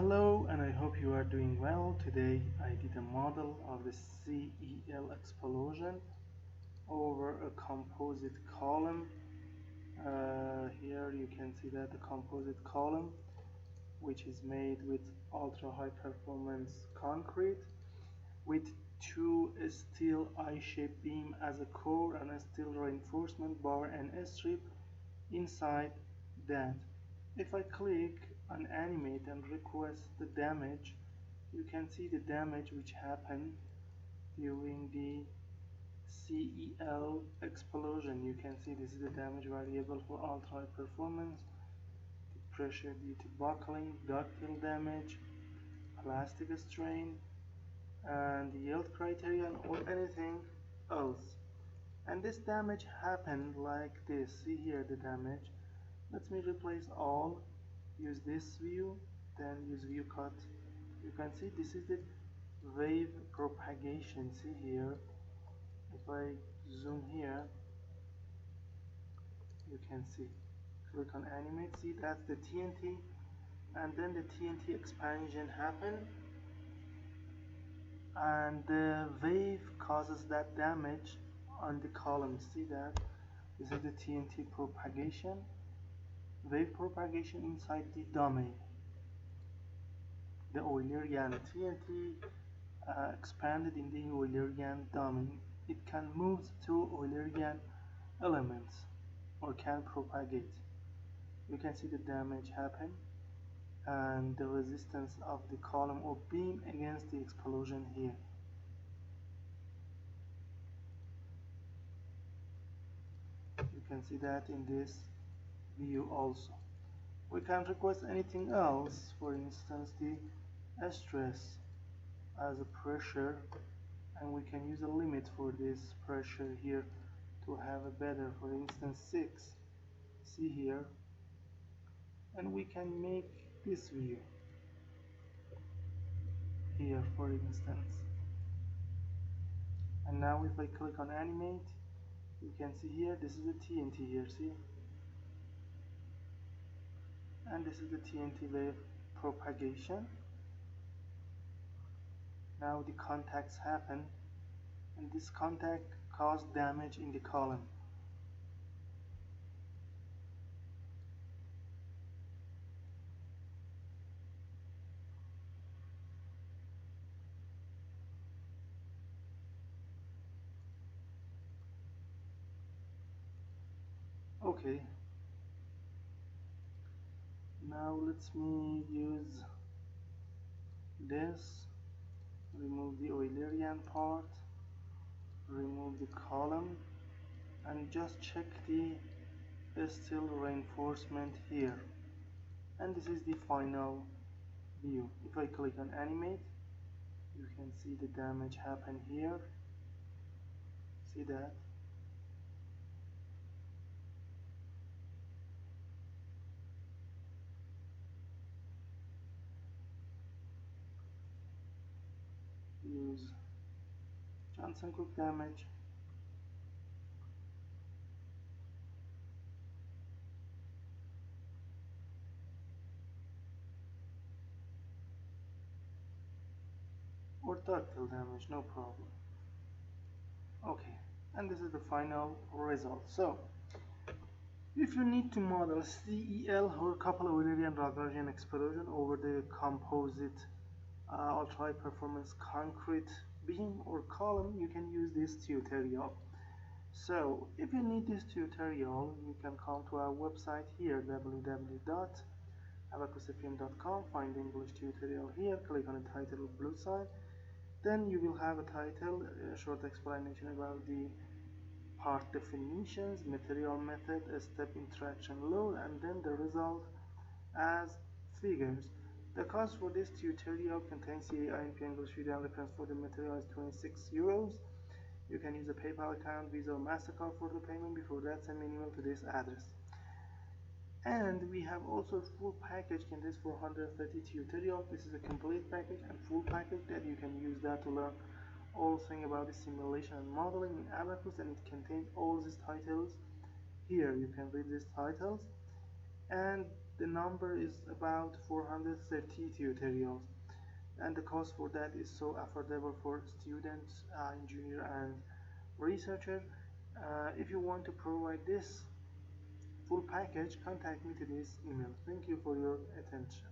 Hello, and I hope you are doing well. Today I did a model of the CEL explosion over a composite column. Here you can see that the composite column, which is made with ultra high performance concrete with two steel I-shaped beam as a core and a steel reinforcement bar and a strip inside that. If I click on animate and request the damage, you can see the damage which happened during the CEL explosion. You can see this is the damage variable for ultra high performance, the pressure due to buckling, ductile damage, plastic strain, and the yield criterion or anything else. And this damage happened like this. See here the damage. Let me replace all, use this view, then use view cut. You can see this is the wave propagation. See here, if I zoom here, you can see. Click on animate, see that's the TNT, and then the TNT expansion happened, and the wave causes that damage on the column. See that? This is the TNT propagation. Wave propagation inside the domain, the Eulerian TNT expanded in the Eulerian domain. It can move to Eulerian elements or can propagate. You can see the damage happen and the resistance of the column or beam against the explosion here. You can see that in this view also. We can request anything else, for instance the stress as a pressure, and we can use a limit for this pressure here to have a better, for instance 6. See here, and we can make this view here for instance. And now if I click on animate, you can see here this is the TNT here, see, and this is the TNT wave propagation. Now the contacts happen, and this contact caused damage in the column. Okay, now let me use this, remove the Eulerian part, remove the column, and just check the steel reinforcement here, and this is the final view. If I click on animate, you can see the damage happen here. See that? Use Johnson Cook damage. Or ductile damage, no problem. Okay, and this is the final result. So, if you need to model CEL or couple Eulerian Lagrangian explosion over the composite ultra high performance concrete beam or column, you can use this tutorial. So if you need this tutorial, you can come to our website here, www.abaqusfm.com, find the English tutorial here, click on the title blue sign, then you will have a title, a short explanation about the part definitions, material method, step interaction load, and then the result as figures. The cost for this tutorial contains CAINP English video and reference for the material is 26 euros. You can use a PayPal account, Visa or MasterCard for the payment. Before that, send me an email to this address. And we have also a full package contains 430 tutorials. This is a complete package and full package that you can use that to learn all things about the simulation and modeling in Abaqus, and it contains all these titles. Here you can read these titles, and The number is about 430 tutorials, and the cost for that is so affordable for students, engineer, and researcher. If you want to provide this full package, contact me to this email. Thank you for your attention.